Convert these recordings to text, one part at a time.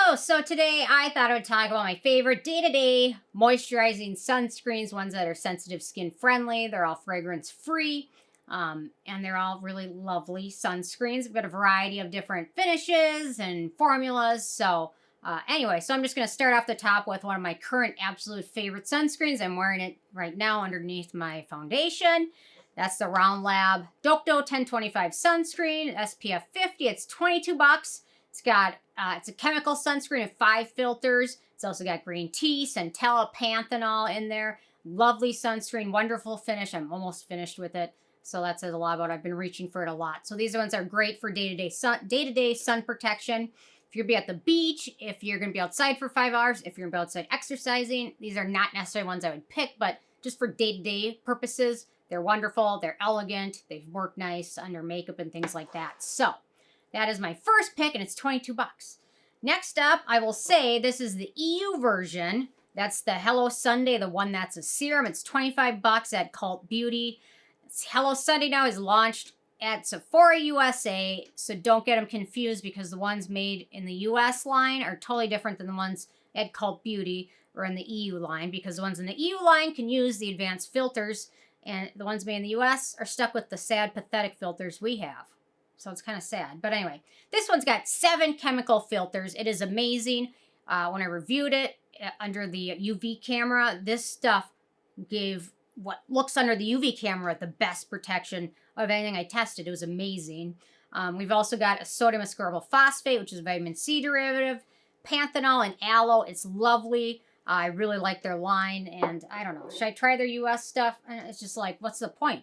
Hello, so today I thought I would talk about my favorite day-to-day moisturizing sunscreens, ones that are sensitive skin friendly. They're all fragrance free, and they're all really lovely sunscreens. We've got a variety of different finishes and formulas. So anyway, so I'm just going to start off the top with one of my current absolute favorite sunscreens. I'm wearing it right now underneath my foundation. That's the Lab Dokdo 1025 sunscreen, SPF 50. It's 22 bucks. It's got, it's a chemical sunscreen of 5 filters. It's also got green tea, Centella, Panthenol in there. Lovely sunscreen, wonderful finish. I'm almost finished with it. So that says a lot about it. I've been reaching for it a lot. So these ones are great for day-to-day sun protection. If you're going to be at the beach, if you're going to be outside for 5 hours, if you're going to be outside exercising, these are not necessarily ones I would pick, but just for day-to-day purposes, they're wonderful. They're elegant. They work nice under makeup and things like that. So that is my first pick, and it's 22 bucks. Next up, I will say this is the EU version. That's the Hello Sunday, the one that's a serum. It's 25 bucks at Cult Beauty. Hello Sunday now is launched at Sephora USA, so don't get them confused because the ones made in the US line are totally different than the ones at Cult Beauty or in the EU line, because the ones in the EU line can use the advanced filters, and the ones made in the US are stuck with the sad, pathetic filters we have. So it's kind of sad. But anyway, this one's got 7 chemical filters. It is amazing. When I reviewed it under the UV camera, this stuff gave what looks under the UV camera the best protection of anything I tested. It was amazing. We've also got a sodium ascorbyl phosphate, which is a vitamin C derivative, Panthenol, and Aloe. It's lovely. I really like their line, and I don't know. Should I try their US stuff? It's just like, what's the point?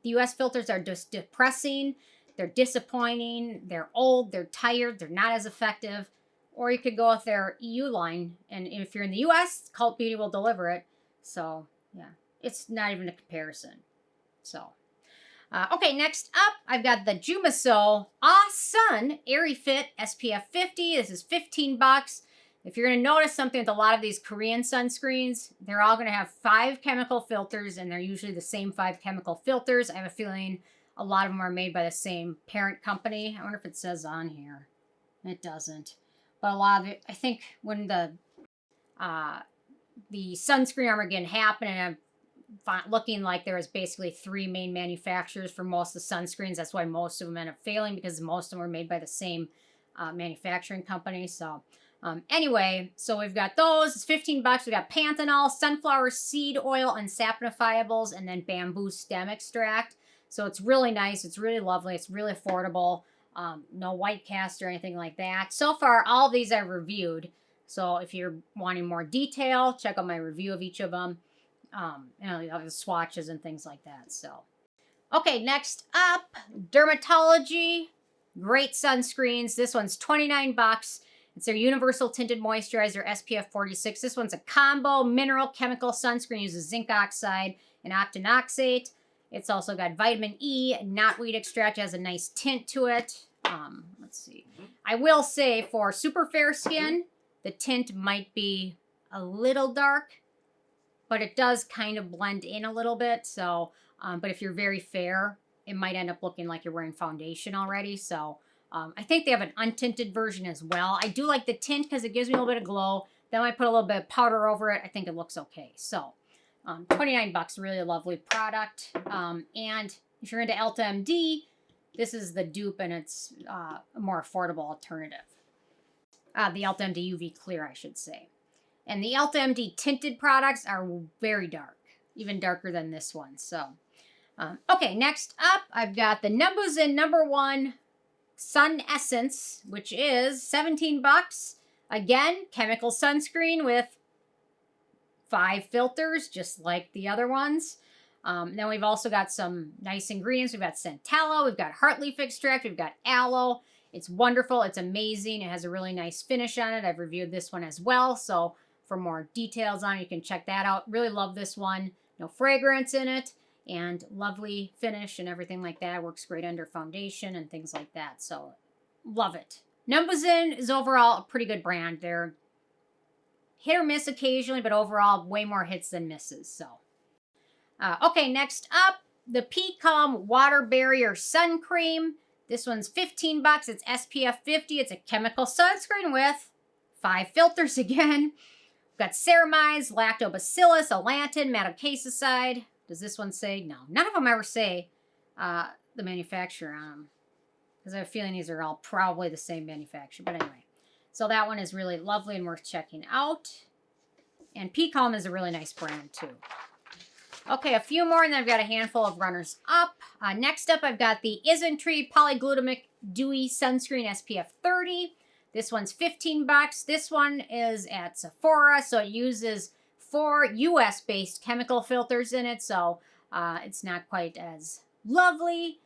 The US filters are just depressing. They're disappointing, they're old, they're tired, they're not as effective. Or you could go with their EU line, and if you're in the US, Cult Beauty will deliver it. So, yeah, it's not even a comparison. So, okay, next up, I've got the Jumiso Sun Airy-Fit SPF 50. This is 15 bucks. If you're going to notice something with a lot of these Korean sunscreens, they're all going to have 5 chemical filters, and they're usually the same 5 chemical filters. I have a feeling a lot of them are made by the same parent company. I wonder if it says on here. It doesn't. But a lot of it, I think when the sunscreen Armageddon happened, and I'm looking like there was basically 3 main manufacturers for most of the sunscreens. That's why most of them end up failing, because most of them were made by the same manufacturing company. So anyway, so we've got those. It's 15 bucks. We got Panthenol, sunflower seed oil, Unsaponifiables, and then bamboo stem extract. So it's really nice. It's really lovely. It's really affordable. No white cast or anything like that. So far, all of these I've reviewed. So if you're wanting more detail, check out my review of each of them. You know, the swatches and things like that. So, okay, next up, Dermalogica. Great sunscreens. This one's 29 bucks. It's their Universal Tinted Moisturizer SPF 46. This one's a combo mineral chemical sunscreen. Uses zinc oxide and octinoxate. It's also got vitamin E, knotweed extract, has a nice tint to it. Let's see. I will say for super fair skin, the tint might be a little dark, but it does kind of blend in a little bit. So, but if you're very fair, it might end up looking like you're wearing foundation already. So, I think they have an untinted version as well. I do like the tint because it gives me a little bit of glow. Then I put a little bit of powder over it. I think it looks okay. So, 29 bucks, really lovely product. And if you're into Ulta MD, this is the dupe, and it's a more affordable alternative. The Ulta MD UV Clear, I should say. And the Ulta MD tinted products are very dark, even darker than this one. So, okay, next up, I've got the Numbuzin #1 Sun Essence, which is 17 bucks. Again, chemical sunscreen with 5 filters, just like the other ones. Then we've also got some nice ingredients. We've got Centella, we've got Heartleaf extract, we've got Aloe. It's wonderful. It's amazing. It has a really nice finish on it. I've reviewed this one as well. So for more details on it, you can check that out. Really love this one. No fragrance in it, and lovely finish and everything like that. It works great under foundation and things like that. So love it. Numbuzin is overall a pretty good brand. They're hit or miss occasionally, but overall way more hits than misses. So, okay, next up, the Peac Water Barrier Sun Cream. This one's 15 bucks. It's SPF 50. It's a chemical sunscreen with 5 filters again. We've got ceramides, lactobacillus, allantin, madecassoside. Does this one say? No. None of them ever say the manufacturer on them. Because I have a feeling these are all probably the same manufacturer. But anyway. So that one is really lovely and worth checking out. And Peac is a really nice brand too. Okay, a few more, and then I've got a handful of runners up. Next up, I've got the Isntree Polyglutamic Dewy Sunscreen SPF 30. This one's $15. This one is at Sephora, so it uses 4 US-based chemical filters in it, so it's not quite as lovely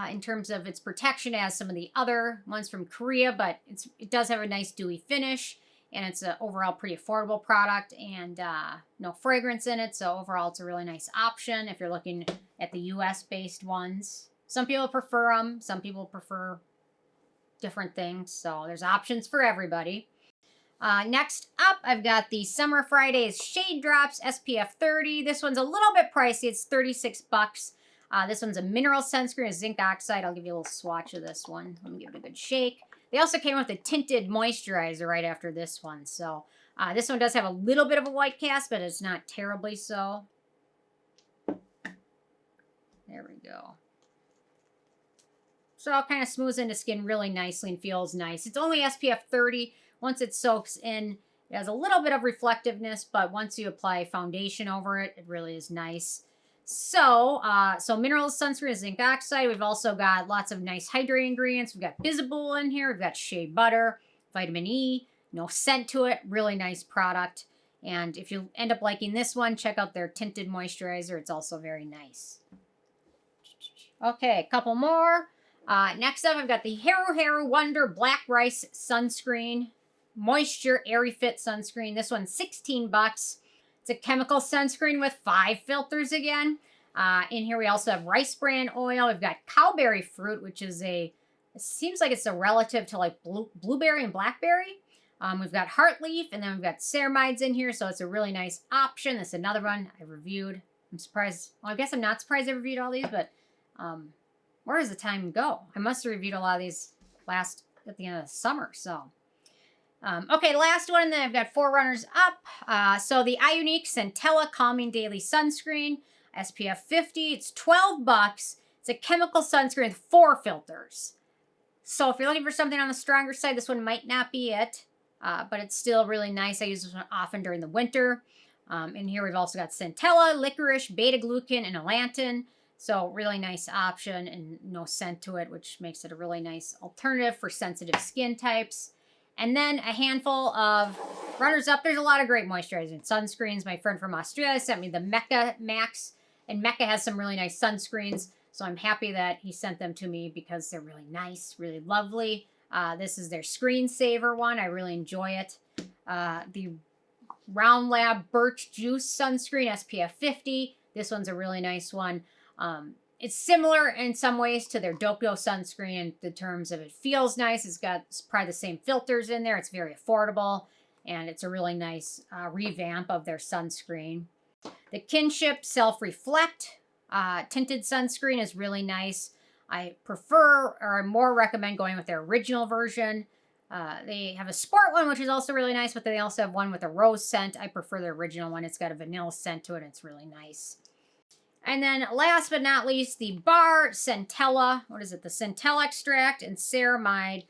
in terms of its protection as some of the other ones from Korea, but it does have a nice dewy finish. And it's an overall pretty affordable product and no fragrance in it. So overall, it's a really nice option if you're looking at the US-based ones. Some people prefer them. Some people prefer different things. So there's options for everybody. Next up, I've got the Summer Fridays Shade Drops SPF 30. This one's a little bit pricey. It's $36. This one's a mineral sunscreen, a zinc oxide. I'll give you a little swatch of this one. Let me give it a good shake. They also came with a tinted moisturizer right after this one. So this one does have a little bit of a white cast, but it's not terribly so. There we go. So it kind of smooths into skin really nicely and feels nice. It's only SPF 30. Once it soaks in, it has a little bit of reflectiveness, but once you apply foundation over it, it really is nice. So mineral sunscreen, zinc oxide. We've also got lots of nice hydrating ingredients. We've got Visible in here. We've got shea butter, vitamin E, no scent to it. Really nice product. And if you end up liking this one, check out their tinted moisturizer. It's also very nice. Okay, a couple more. Next up, I've got the Haru Wonder Black Rice Sunscreen Moisture Airy-Fit Sunscreen. This one's $16. It's a chemical sunscreen with 5 filters again. In here we also have rice bran oil. We've got cowberry fruit, which is it seems like it's a relative to like blueberry and blackberry. We've got Heartleaf, and then we've got ceramides in here, so it's a really nice option. This is another one I reviewed. I'm surprised. Well, I guess I'm not surprised I reviewed all these, but where does the time go? I must have reviewed a lot of these at the end of the summer, so... okay, last one, and then I've got 4 runners up. So the iUnique Centella Calming Daily Sunscreen, SPF 50. It's $12. It's a chemical sunscreen with 4 filters. So if you're looking for something on the stronger side, this one might not be it. But it's still really nice. I use this one often during the winter. In here we've also got Centella, licorice, beta-glucan, and allantin. So really nice option and no scent to it, which makes it a really nice alternative for sensitive skin types. And then a handful of runners up. There's a lot of great moisturizing sunscreens. My friend from Australia sent me the Mecca Max. And Mecca has some really nice sunscreens. So I'm happy that he sent them to me because they're really nice, really lovely. This is their screensaver one. I really enjoy it. The Round Lab Birch Juice Sunscreen, SPF 50. This one's a really nice one. It's similar in some ways to their Dokdo sunscreen in the terms of it feels nice. It's got probably the same filters in there. It's very affordable, and it's a really nice revamp of their sunscreen. The Kinship Self-Reflect tinted sunscreen is really nice. I prefer or more recommend going with their original version. They have a sport one, which is also really nice, but they also have one with a rose scent. I prefer the original one. It's got a vanilla scent to it, and it's really nice. And then last but not least, the Bar Centella, what is it? The Centella extract and ceramide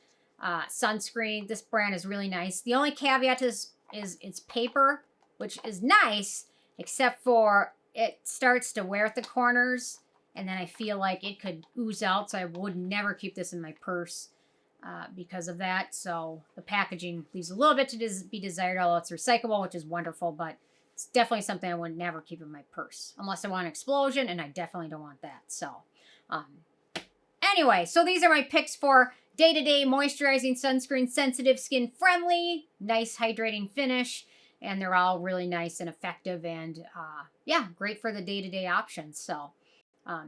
sunscreen. This brand is really nice. The only caveat to this is it's paper, which is nice, except for it starts to wear at the corners, and then I feel like it could ooze out, so I would never keep this in my purse because of that. So the packaging leaves a little bit to be desired, although it's recyclable, which is wonderful, but it's definitely something I would never keep in my purse unless I want an explosion, and I definitely don't want that. So, anyway, so these are my picks for day-to-day moisturizing sunscreen, sensitive skin friendly, nice hydrating finish, and they're all really nice and effective, and yeah, great for the day-to-day options. So,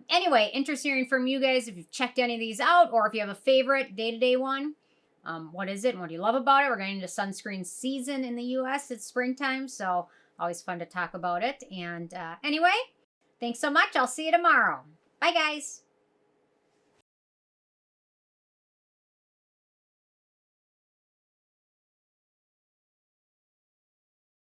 anyway, interested hearing from you guys if you've checked any of these out, or if you have a favorite day-to-day one. What is it and what do you love about it? We're getting into sunscreen season in the U.S. It's springtime, so always fun to talk about it. And anyway, thanks so much. I'll see you tomorrow. Bye, guys.